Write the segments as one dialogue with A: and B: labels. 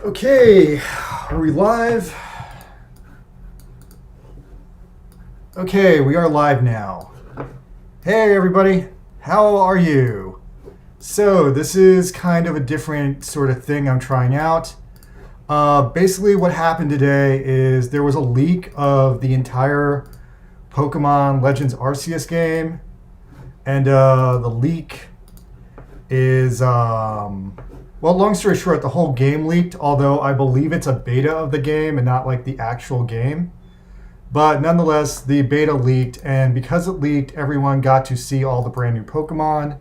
A: Okay, are we live? Okay, we are live now. Hey everybody, how are you? So this is kind of a different sort of thing I'm trying out. Basically what happened today is there was a leak of the entire Pokemon Legends Arceus game. And the leak is, well, long story short, the whole game leaked, although I believe it's a beta of the game and not like the actual game. But nonetheless, the beta leaked, and because it leaked, everyone got to see all the brand new Pokemon.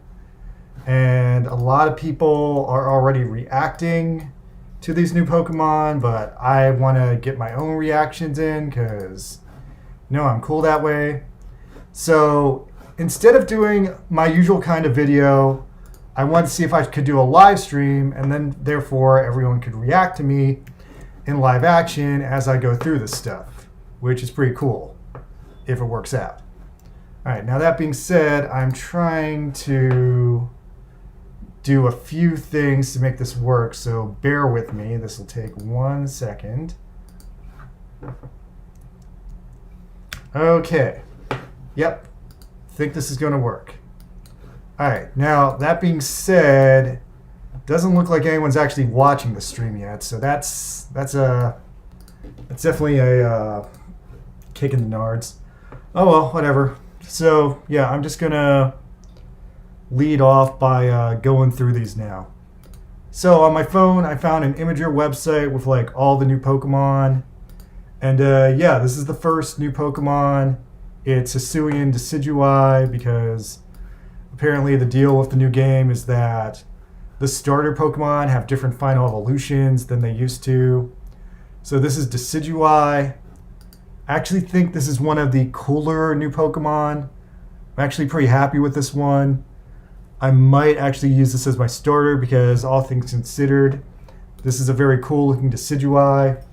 A: And a lot of people are already reacting to these new Pokemon, but I want to get my own reactions in because, I'm cool that way. So instead of doing my usual kind of video, I wanted to see if I could do a live stream, and then therefore everyone could react to me in live action as I go through this stuff, which is pretty cool if it works out. All right, now that being said, I'm trying to do a few things to make this work, so bear with me. This will take 1 second. Okay. Yep. Think this is going to work. All right. Now, that being said, doesn't look like anyone's actually watching the stream yet, so that's definitely a kick in the nards. Oh well, whatever. So yeah, I'm just gonna lead off by going through these now. So on my phone, I found an Imager website with like all the new Pokemon, and yeah, this is the first new Pokemon. It's Hisuian Decidueye because apparently the deal with the new game is that the starter Pokemon have different final evolutions than they used to. So this is Decidueye. I actually think this is one of the cooler new Pokemon. I'm actually pretty happy with this one. I might actually use this as my starter because all things considered, this is a very cool looking Decidueye.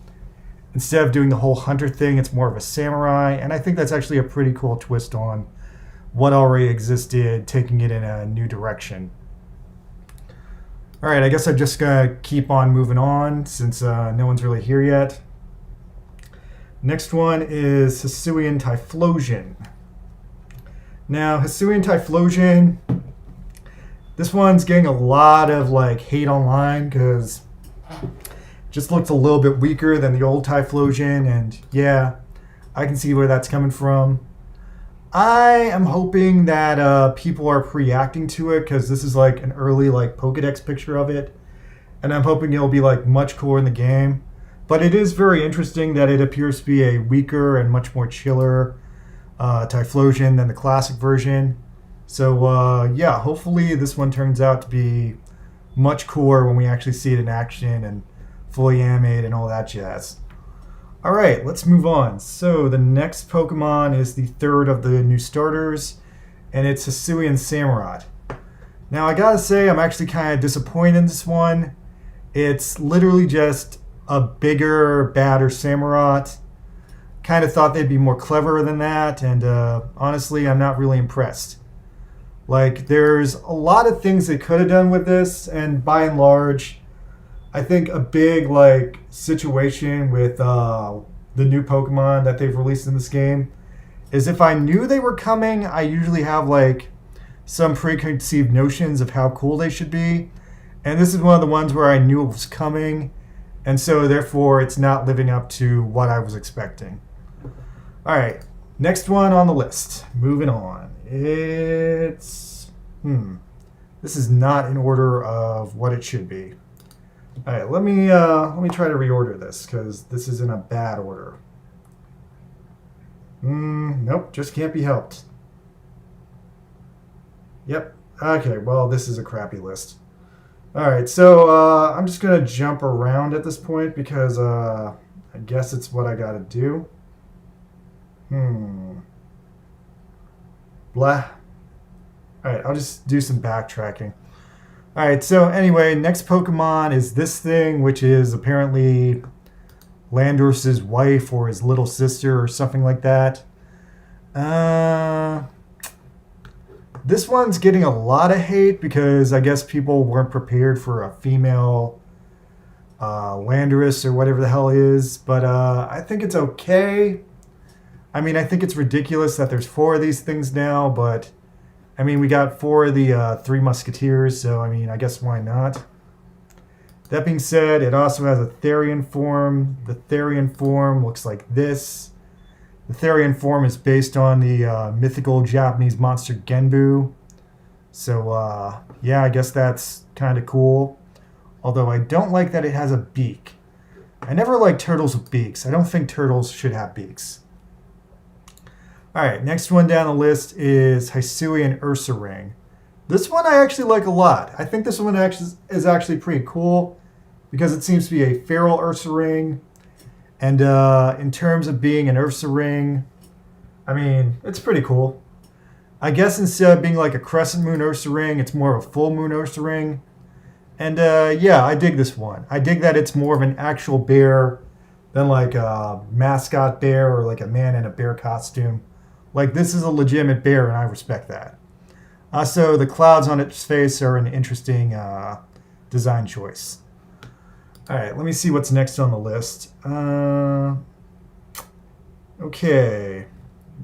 A: Instead of doing the whole hunter thing, it's more of a samurai, and I think that's actually a pretty cool twist on what already existed, taking it in a new direction. All right, I guess I'm just gonna keep on moving on since no one's really here yet. Next one is Hisuian Typhlosion. Now, Hisuian Typhlosion, this one's getting a lot of like hate online because just looks a little bit weaker than the old Typhlosion, and yeah, I can see where that's coming from. I am hoping that people are reacting to it because this is like an early like Pokedex picture of it, and I'm hoping it'll be like much cooler in the game. But it is very interesting that it appears to be a weaker and much more chiller Typhlosion than the classic version. So yeah, hopefully this one turns out to be much cooler when we actually see it in action and fully animated and all that jazz. All right, let's move on. So the next Pokemon is the third of the new starters, and it's Hisuian Samurott. Now I gotta say, I'm actually kind of disappointed in this one. It's literally just a bigger, badder Samurott. Kind of thought they'd be more clever than that, and honestly, I'm not really impressed. Like, there's a lot of things they could have done with this, and by and large, I think a big like situation with the new Pokemon that they've released in this game is if I knew they were coming, I usually have like some preconceived notions of how cool they should be. And this is one of the ones where I knew it was coming, and so therefore it's not living up to what I was expecting. All right, next one on the list. Moving on. It's this is not in order of what it should be. All right, let me try to reorder this because this is in a bad order. Nope, just can't be helped. Yep. Okay, well, this is a crappy list. All right, so I'm just gonna jump around at this point because I guess it's what I gotta do. Blah. All right, I'll just do some backtracking. All right, so anyway, next Pokemon is this thing, which is apparently Landorus's wife or his little sister or something like that. This one's getting a lot of hate because I guess people weren't prepared for a female Landorus or whatever the hell it is. But I think it's okay. I mean, I think it's ridiculous that there's 4 of these things now, but I mean, we got 4 of the 3 Musketeers, so I mean, I guess why not? That being said, it also has a Therian form. The Therian form looks like this. The Therian form is based on the mythical Japanese monster Genbu. So, yeah, I guess that's kind of cool. Although I don't like that it has a beak. I never liked turtles with beaks. I don't think turtles should have beaks. Alright, next one down the list is Hisuian Ursaring. This one I actually like a lot. I think this one is actually pretty cool because it seems to be a feral Ursaring. And in terms of being an Ursaring, I mean, it's pretty cool. I guess instead of being like a crescent moon Ursaring, it's more of a full moon Ursaring. And yeah, I dig this one. I dig that it's more of an actual bear than like a mascot bear or like a man in a bear costume. Like, this is a legitimate bear, and I respect that. Also, the clouds on its face are an interesting design choice. All right, let me see what's next on the list. Okay,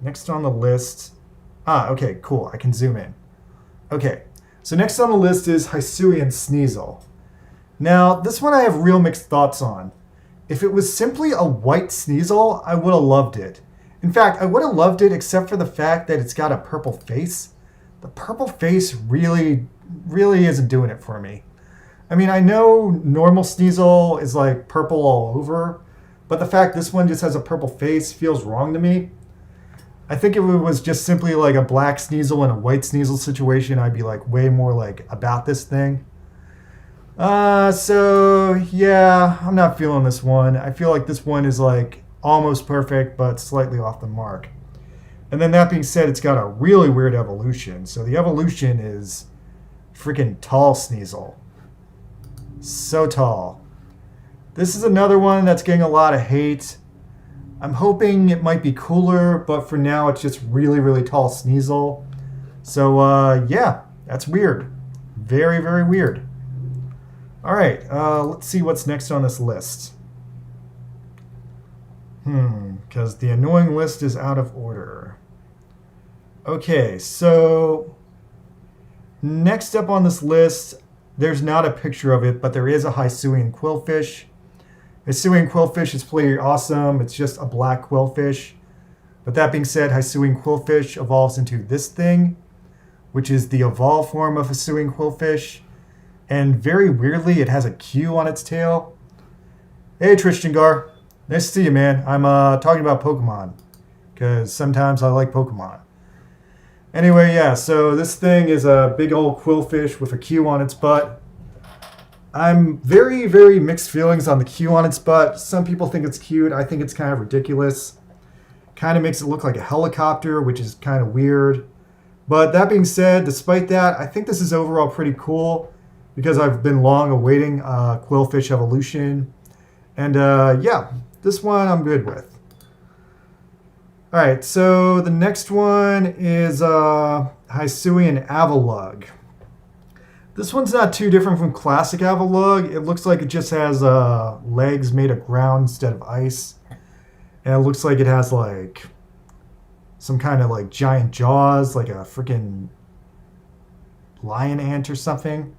A: next on the list. Okay, cool. I can zoom in. Okay, so next on the list is Hisuian Sneasel. Now, this one I have real mixed thoughts on. If it was simply a white Sneasel, I would have loved it. In fact, I would have loved it except for the fact that it's got a purple face. The purple face really isn't doing it for me. I mean, I know normal Sneasel is like purple all over, but the fact this one just has a purple face feels wrong to me. I think if it was just simply like a black Sneasel and a white Sneasel situation, I'd be like way more like about this thing. So yeah, I'm not feeling this one. I feel like this one is like almost perfect, but slightly off the mark. And then that being said, it's got a really weird evolution. So the evolution is freaking tall Sneasel. So tall. This is another one that's getting a lot of hate. I'm hoping it might be cooler, but for now it's just really tall Sneasel. So yeah, that's weird. Very weird. All right, let's see what's next on this list. Because the annoying list is out of order. Okay, so next up on this list, there's not a picture of it, but there is a Hisuian Quillfish. Hisuian Quillfish is pretty awesome. It's just a black quillfish. But that being said, Hisuian Quillfish evolves into this thing, which is the evolved form of Hisuian Quillfish. And very weirdly, it has a Q on its tail. Hey, Tristan Gar. Nice to see you, man. I'm talking about Pokemon, because sometimes I like Pokemon. Anyway, yeah, so this thing is a big old quillfish with a Q on its butt. I'm very mixed feelings on the Q on its butt. Some people think it's cute. I think it's kind of ridiculous. Kind of makes it look like a helicopter, which is kind of weird. But that being said, despite that, I think this is overall pretty cool because I've been long awaiting quillfish evolution. And yeah, this one I'm good with. All right, so the next one is Hisuian Avalugg. This one's not too different from classic Avalugg. It looks like it just has legs made of ground instead of ice. And it looks like it has like some kind of like giant jaws, like a freaking lion ant or something.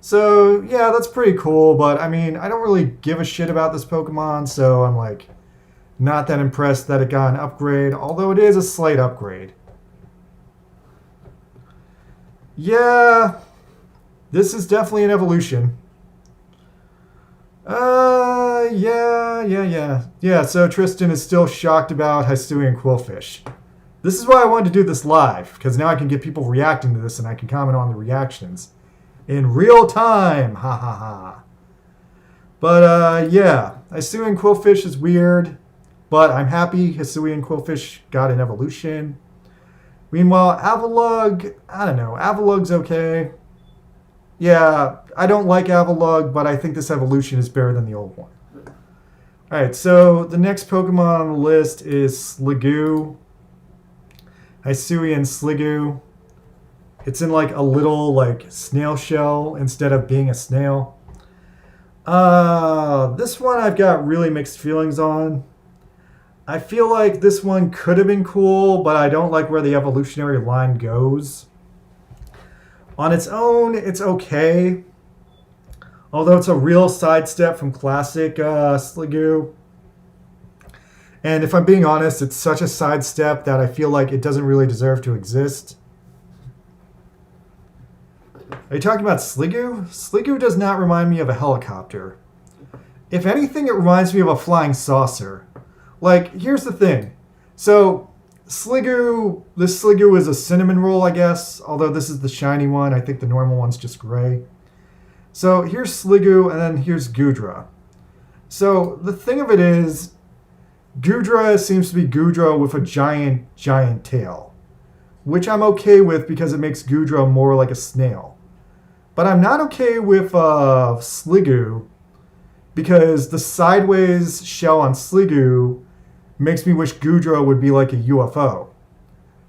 A: So yeah, that's pretty cool, but I mean, I don't really give a shit about this Pokemon, so I'm like not that impressed that it got an upgrade, although it is a slight upgrade. Yeah, this is definitely an evolution. Yeah, so Tristan is still shocked about Hisuian Quillfish. This is why I wanted to do this live, because now I can get people reacting to this and I can comment on the reactions in real time. Ha ha ha. But yeah, Hisuian Quillfish is weird, but I'm happy Hisuian Quillfish got an evolution. Meanwhile, Avalugg, I don't know, Avalugg's okay. Yeah, I don't like Avalugg, but I think this evolution is better than the old one. Alright, so the next Pokemon on the list is Sliggoo. Hisuian Sliggoo. It's in like a little like snail shell instead of being a snail. This one I've got really mixed feelings on. I feel like this one could have been cool, but I don't like where the evolutionary line goes. On its own, it's okay. Although it's a real sidestep from classic Sliggoo. And if I'm being honest, it's such a sidestep that I feel like it doesn't really deserve to exist. Are you talking about Sliggoo? Sliggoo does not remind me of a helicopter. If anything, it reminds me of a flying saucer. Like, here's the thing. So, this Sliggoo is a cinnamon roll, I guess. Although this is the shiny one. I think the normal one's just gray. So, here's Sliggoo, and then here's Goodra. So, the thing of it is, Goodra seems to be Goodra with a giant tail. Which I'm okay with because it makes Goodra more like a snail. But I'm not okay with Sliggoo because the sideways shell on Sliggoo makes me wish Goodra would be like a UFO.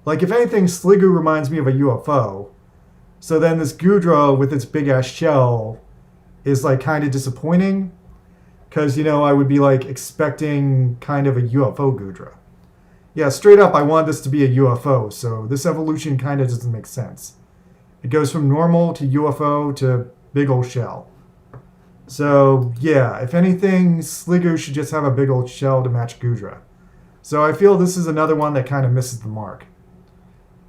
A: Like, if anything, Sliggoo reminds me of a UFO. So then this Goodra with its big ass shell is like kind of disappointing. Because, I would be like expecting kind of a UFO Goodra. Yeah, straight up, I want this to be a UFO. So this evolution kind of doesn't make sense. It goes from normal to UFO to big old shell. So, yeah, if anything, Sliggoo should just have a big old shell to match Goodra. So I feel this is another one that kind of misses the mark.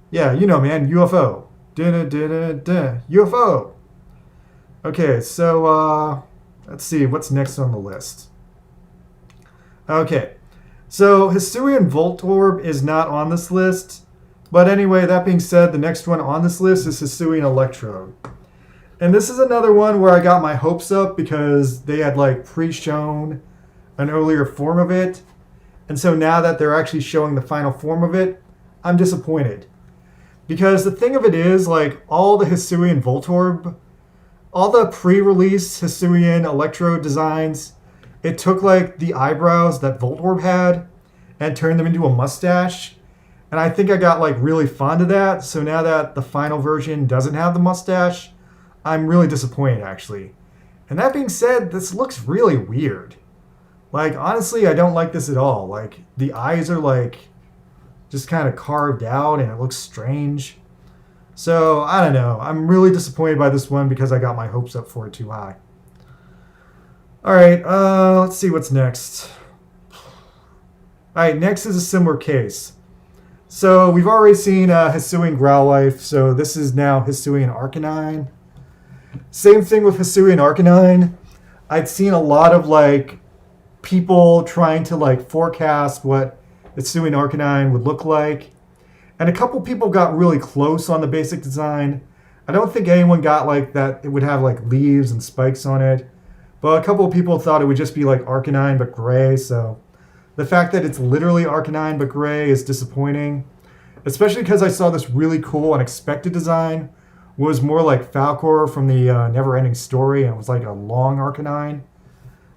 A: Yeah, man, UFO. UFO. Okay, so, let's see, what's next on the list? Okay, so Hisuian Voltorb is not on this list. But anyway, that being said, the next one on this list is Hisuian Electrode. And this is another one where I got my hopes up because they had like pre-shown an earlier form of it. And so now that they're actually showing the final form of it, I'm disappointed. Because the thing of it is, like, all the Hisuian Voltorb, all the pre-release Hisuian Electrode designs, it took like the eyebrows that Voltorb had and turned them into a mustache. And I think I got like really fond of that. So now that the final version doesn't have the mustache, I'm really disappointed actually. And that being said, this looks really weird. Like, honestly, I don't like this at all. Like, the eyes are like just kind of carved out and it looks strange. So, I don't know. I'm really disappointed by this one because I got my hopes up for it too high. Alright, let's see what's next. Alright, next is a similar case. So, we've already seen Hisuian Growlithe, so this is now Hisuian Arcanine. Same thing with Hisuian Arcanine. I'd seen a lot of, like, people trying to, like, forecast what Hisuian Arcanine would look like. And a couple people got really close on the basic design. I don't think anyone got, like, that it would have, like, leaves and spikes on it. But a couple of people thought it would just be, like, Arcanine but gray, so the fact that it's literally Arcanine but gray is disappointing. Especially because I saw this really cool unexpected design. It was more like Falcor from the Never-Ending Story, and it was like a long Arcanine.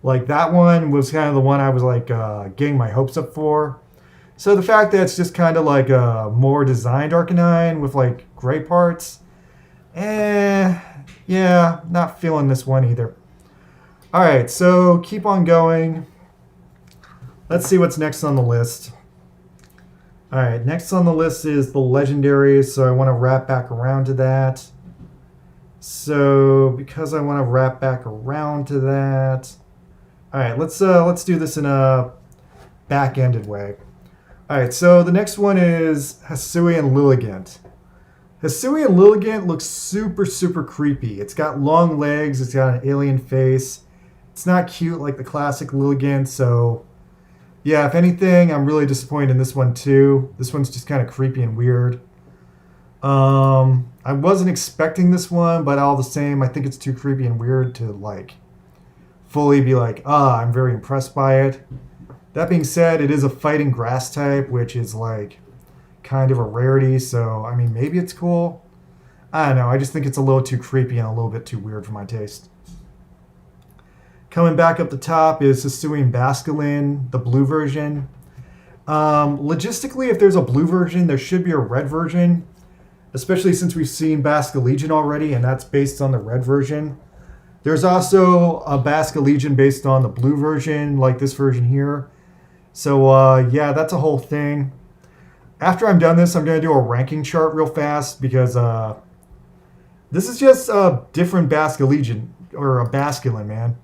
A: Like, that one was kind of the one I was, like, getting my hopes up for. So the fact that it's just kind of like a more designed Arcanine with, like, gray parts. Yeah, not feeling this one either. Alright, so keep on going. Let's see what's next on the list. Alright, next on the list is the legendaries, so I want to wrap back around to that. So, because I want to wrap back around to that... Alright, let's do this in a back-ended way. Alright, so the next one is Hisuian Lilligant. Hisuian Lilligant looks super, super creepy. It's got long legs, it's got an alien face. It's not cute like the classic Lilligant, so... Yeah, if anything, I'm really disappointed in this one too. This one's just kind of creepy and weird. I wasn't expecting this one, but all the same, I think it's too creepy and weird to, like, fully be like, I'm very impressed by it. That being said, it is a fighting grass type, which is, like, kind of a rarity, so, I mean, maybe it's cool. I don't know, I just think it's a little too creepy and a little bit too weird for my taste. Coming back up the top is Hisuian Basculin, the blue version. Logistically, if there's a blue version, there should be a red version. Especially since we've seen Basculegion already, and that's based on the red version. There's also a Basque Legion based on the blue version, like this version here. So yeah, that's a whole thing. After I'm done this, I'm going to do a ranking chart real fast because this is just a different Basque Legion, or a Basculin, man.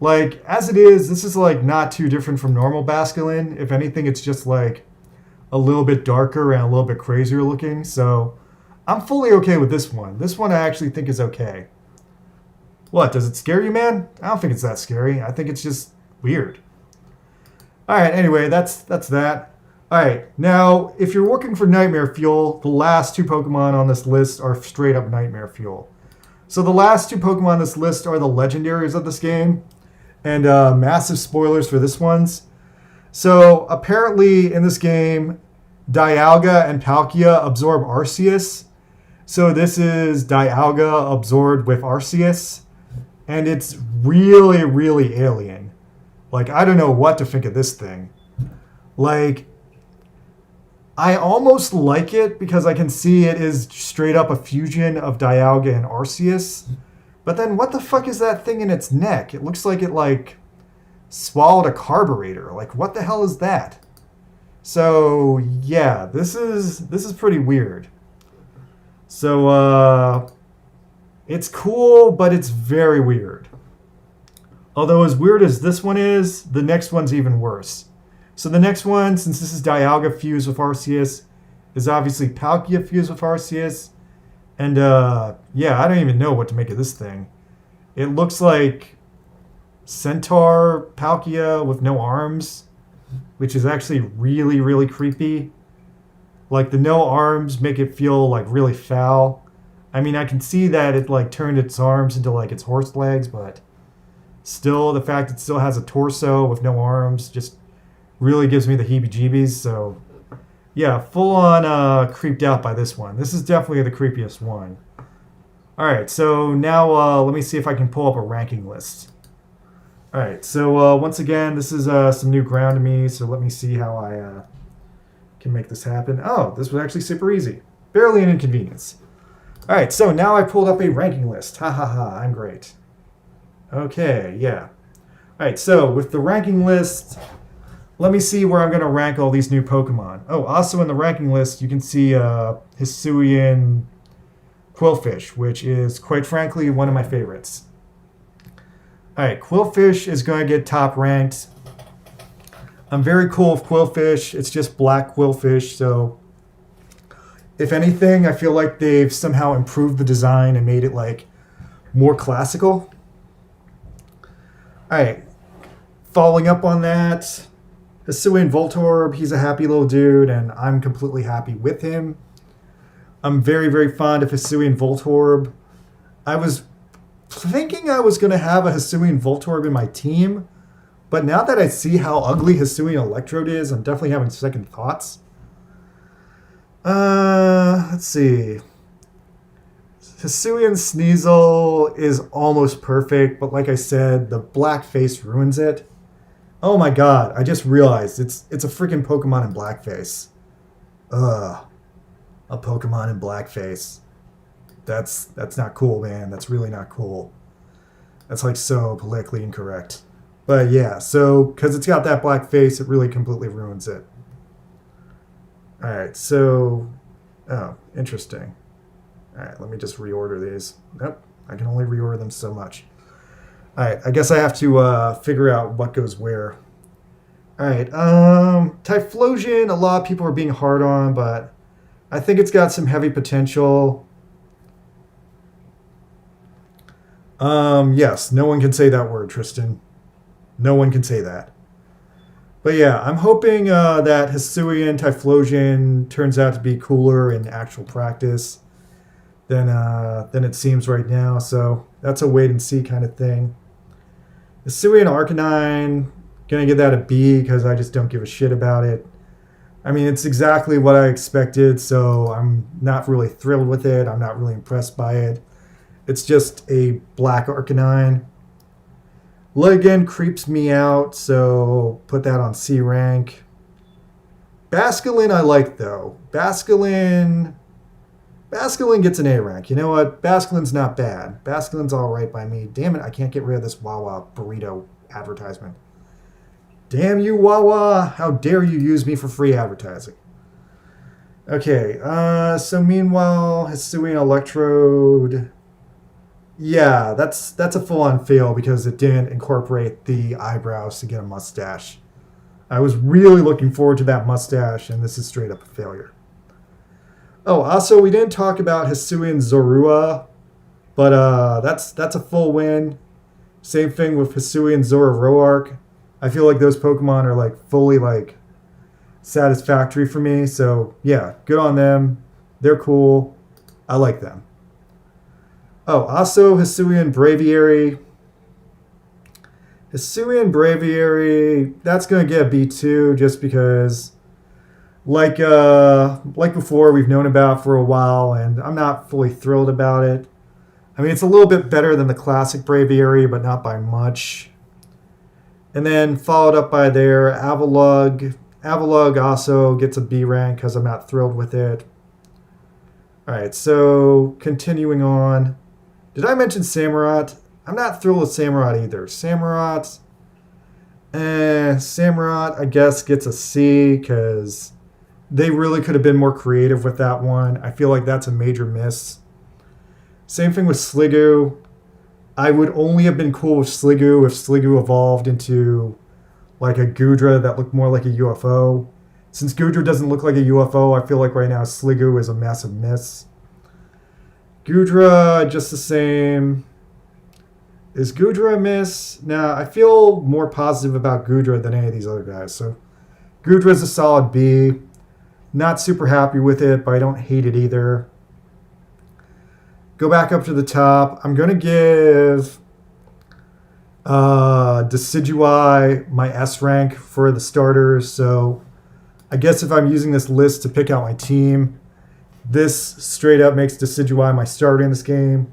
A: Like, as it is, this is like not too different from normal Basculin. If anything, it's just like a little bit darker and a little bit crazier looking. So I'm fully okay with this one. This one I actually think is okay. What, does it scare you, man? I don't think it's that scary. I think it's just weird. Alright, anyway, that's that. Alright, now, if you're looking for Nightmare Fuel, the last two Pokemon on this list are straight up Nightmare Fuel. So the last two Pokemon on this list are the legendaries of this game. And massive spoilers for this one's. So apparently in this game, Dialga and Palkia absorb Arceus. So this is Dialga absorbed with Arceus. And it's really, really alien. Like, I don't know what to think of this thing. Like, I almost like it because I can see it is straight up a fusion of Dialga and Arceus. But then what the fuck is that thing in its neck? It looks like it, like, swallowed a carburetor. Like, what the hell is that? So, yeah, this is pretty weird. So, it's cool, but it's very weird. Although as weird as this one is, the next one's even worse. So the next one, since this is Dialga fused with Arceus, is obviously Palkia fused with Arceus. And yeah, I don't even know what to make of this thing. It looks like Centaur Palkia with no arms, which is actually really, really creepy. Like, the no arms make it feel like really foul. I mean, I can see that it like turned its arms into like its horse legs, but still, the fact it still has a torso with no arms just really gives me the heebie-jeebies. So, yeah, full on creeped out by this one. This is definitely the creepiest one. All right, so now let me see if I can pull up a ranking list. All right, so once again, this is some new ground to me, so let me see how I can make this happen. Oh, this was actually super easy. Barely an inconvenience. All right, so now I pulled up a ranking list. Ha ha ha, I'm great. Okay, yeah. All right, so with the ranking list, let me see where I'm going to rank all these new Pokemon. Oh, also in the ranking list, you can see Hisuian Quillfish, which is, quite frankly, one of my favorites. All right, Quillfish is going to get top ranked. I'm very cool with Quillfish. It's just black Quillfish, so if anything, I feel like they've somehow improved the design and made it like more classical. All right, following up on that, Hisuian Voltorb, he's a happy little dude, and I'm completely happy with him. I'm very, very fond of Hisuian Voltorb. I was thinking I was going to have a Hisuian Voltorb in my team, but now that I see how ugly Hisuian Electrode is, I'm definitely having second thoughts. Let's see. Hisuian Sneasel is almost perfect, but like I said, the black face ruins it. Oh my god, I just realized it's a freaking Pokemon in blackface. Ugh. A Pokemon in blackface. That's not cool, man. That's really not cool. That's like so politically incorrect. But yeah, so because it's got that black face, it really completely ruins it. Alright, so... Oh, interesting. Alright, let me just reorder these. Nope, I can only reorder them so much. Alright, I guess I have to figure out what goes where. Alright, Typhlosion, a lot of people are being hard on, but I think it's got some heavy potential. Yes, no one can say that word, Tristan. No one can say that. But yeah, I'm hoping that Hisuian Typhlosion turns out to be cooler in actual practice than it seems right now. So that's a wait and see kind of thing. Hisuian Arcanine, gonna give that a B because I just don't give a shit about it. I mean, it's exactly what I expected, so I'm not really thrilled with it. I'm not really impressed by it. It's just a black Arcanine. Ligan creeps me out, so put that on C rank. Basculin I like, though. Basculin Basculin gets an A rank. You know what? Basculin's not bad. Basculin's all right by me. Damn it, I can't get rid of this Wawa burrito advertisement. Damn you, Wawa. How dare you use me for free advertising. Okay, so meanwhile, Hisuian Electrode. Yeah, that's a full-on fail because it didn't incorporate the eyebrows to get a mustache. I was really looking forward to that mustache, and this is straight up a failure. Oh, also, we didn't talk about Hisuian Zorua, but that's a full win. Same thing with Hisuian Zoroark. I feel like those Pokemon are like fully like satisfactory for me. So yeah, good on them. They're cool. I like them. Oh, also Hisuian Braviary. Hisuian Braviary, that's gonna get a B2 just because like before we've known about for a while, and I'm not fully thrilled about it. I mean, it's a little bit better than the classic Braviary, but not by much. And then followed up by their Avalugg. Avalugg also gets a B rank because I'm not thrilled with it. Alright, so continuing on. Did I mention Samurott? I'm not thrilled with Samurott either. Samurott, I guess, gets a C because they really could have been more creative with that one. I feel like that's a major miss. Same thing with Sliggoo. I would only have been cool with Sliggoo if Sliggoo evolved into like a Goodra that looked more like a UFO. Since Goodra doesn't look like a UFO, I feel like right now Sliggoo is a massive miss. Goodra, just the same. Is Goodra a miss? Nah, I feel more positive about Goodra than any of these other guys. So Goodra is a solid B. Not super happy with it, but I don't hate it either. Go back up to the top. I'm going to give Decidueye my S rank for the starters. So I guess if I'm using this list to pick out my team, this straight up makes Decidueye my starter in this game,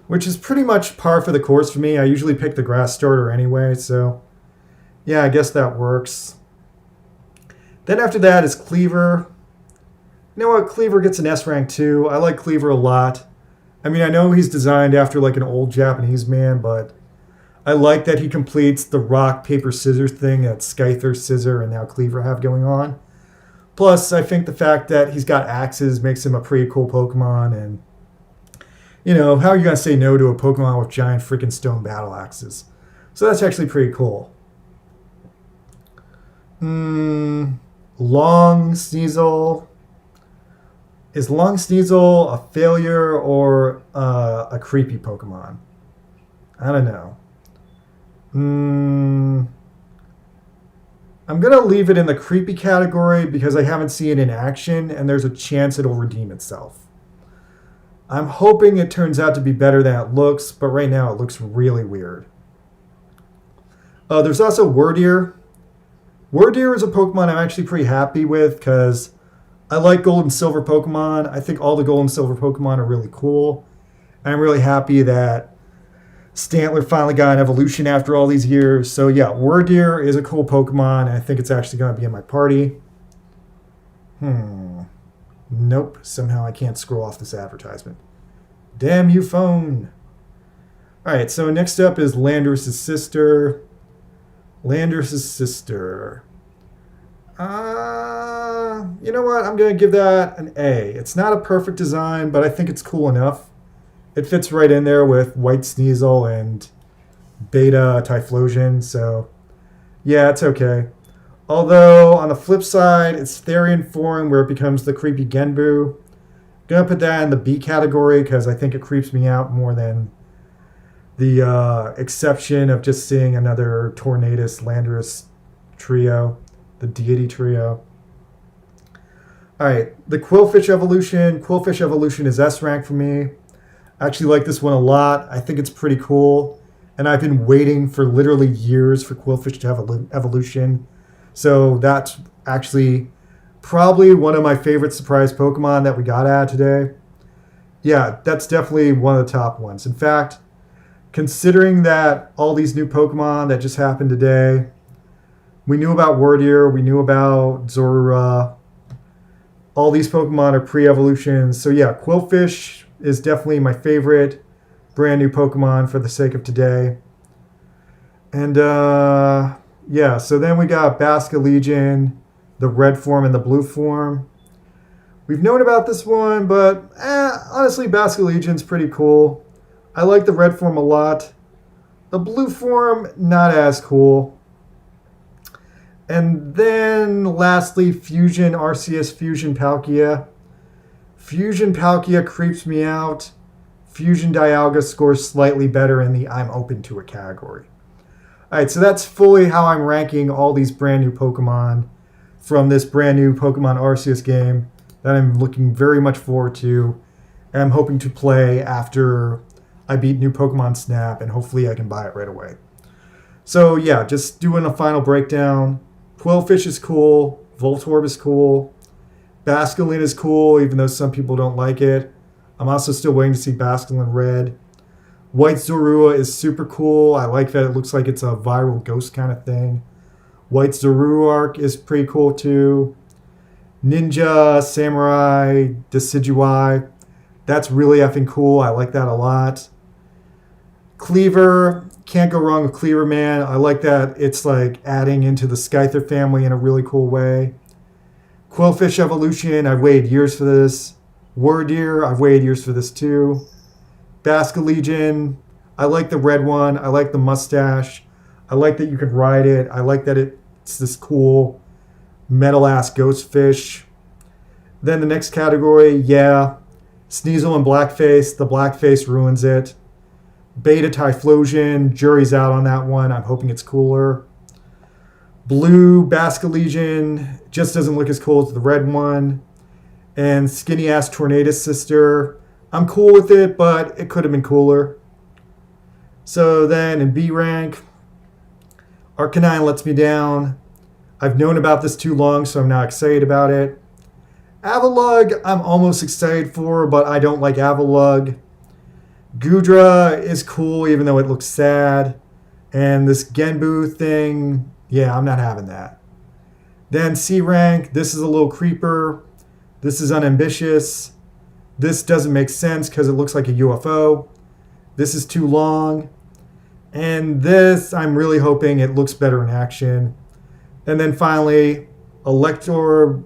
A: which is pretty much par for the course for me. I usually pick the grass starter anyway, so yeah, I guess that works. Then after that is Cleaver. You know what? Cleaver gets an S rank too. I like Cleaver a lot. I mean, I know he's designed after like an old Japanese man, but I like that he completes the rock, paper, scissors thing that Scyther, Scissor, and now Cleaver have going on. Plus, I think the fact that he's got axes makes him a pretty cool Pokemon, and you know, how are you going to say no to a Pokemon with giant freaking stone battle axes? So that's actually pretty cool. Long Sneasel. Is Long Sneasel a failure or a creepy Pokemon? I don't know. I'm going to leave it in the creepy category because I haven't seen it in action and there's a chance it'll redeem itself. I'm hoping it turns out to be better than it looks, but right now it looks really weird. There's also Wordeer. Wordeer is a Pokemon I'm actually pretty happy with because I like Gold and Silver Pokemon. I think all the Gold and Silver Pokemon are really cool. And I'm really happy that Stantler finally got an evolution after all these years. So yeah, Wordeer is a cool Pokemon, and I think it's actually going to be in my party. Nope, somehow I can't scroll off this advertisement. Damn you, phone. Alright, so next up is Landorus' sister. Landorus' sister. You know what? I'm going to give that an A. It's not a perfect design, but I think it's cool enough. It fits right in there with White Sneasel and Beta Typhlosion, so yeah, it's okay. Although, on the flip side, it's Therian form where it becomes the creepy Genbu. Gonna put that in the B category because I think it creeps me out more than the exception of just seeing another Tornadus Landorus trio, the deity trio. Alright, the Quillfish evolution. Quillfish evolution is S rank for me. I actually like this one a lot. I think it's pretty cool. And I've been waiting for literally years for Quillfish to have an evolution. So that's actually probably one of my favorite surprise Pokemon that we got out today. Yeah, that's definitely one of the top ones. In fact, considering that all these new Pokemon that just happened today, we knew about Wordeer, we knew about Zorua, All these Pokemon are pre-evolutions. So yeah, Quillfish is definitely my favorite brand new Pokemon for the sake of today. And yeah, so then we got Basculegion, the red form and the blue form. We've known about this one, but honestly, Basculegion's pretty cool. I like the red form a lot. The blue form, not as cool. And then lastly, Fusion Arceus, Fusion Palkia. Fusion Palkia creeps me out. Fusion Dialga scores slightly better in the I'm open to it category. Alright, so that's fully how I'm ranking all these brand new Pokemon from this brand new Pokemon Arceus game that I'm looking very much forward to. And I'm hoping to play after I beat New Pokemon Snap, and hopefully I can buy it right away. So yeah, just doing a final breakdown. Quillfish is cool. Voltorb is cool. Basculin is cool, even though some people don't like it. I'm also still waiting to see Basculin Red. White Zorua is super cool. I like that it looks like it's a viral ghost kind of thing. White Zoroark is pretty cool too. Ninja, Samurai, Decidueye. That's really effing cool. I like that a lot. Cleaver, can't go wrong with Cleaver, man. I like that it's like adding into the Scyther family in a really cool way. Quillfish Evolution, I've waited years for this. Wardeer, I've waited years for this too. Basculegion, I like the red one. I like the mustache. I like that you can ride it. I like that it's this cool metal-ass ghost fish. Then the next category, yeah, Sneasel and Blackface. The Blackface ruins it. Beta Typhlosion, jury's out on that one. I'm hoping it's cooler. Blue Basculegion just doesn't look as cool as the red one. And Skinny Ass Tornadus Sister, I'm cool with it, but it could have been cooler. So then in B rank, Arcanine lets me down. I've known about this too long, so I'm not excited about it. Avalugg, I'm almost excited for, but I don't like Avalugg. Gudra is cool, even though it looks sad. And this Genbu thing, yeah, I'm not having that. Then C rank, this is a little creeper. This is unambitious. This doesn't make sense because it looks like a UFO. This is too long. And this, I'm really hoping it looks better in action. And then finally, Electrode,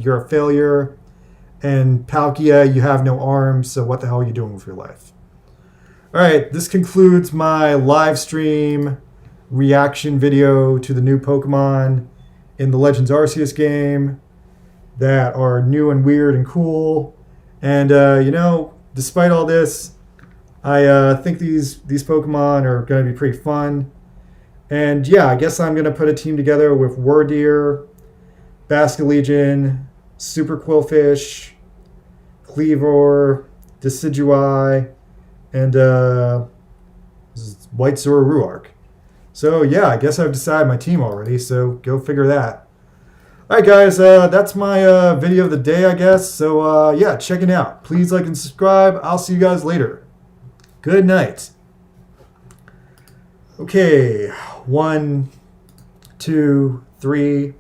A: you're a failure. And Palkia, you have no arms, so what the hell are you doing with your life? All right, this concludes my live stream reaction video to the new Pokemon in the Legends Arceus game that are new and weird and cool. And, you know, despite all this, I think these Pokemon are going to be pretty fun. And, yeah, I guess I'm going to put a team together with Wardeer, Basculegion, Super Quillfish, Cleavor, Decidueye, and White Zoroark. So, yeah, I guess I've decided my team already, so go figure that. All right, guys, that's my video of the day, I guess. So, yeah, check it out. Please like and subscribe. I'll see you guys later. Good night. Okay, 1, 2, 3...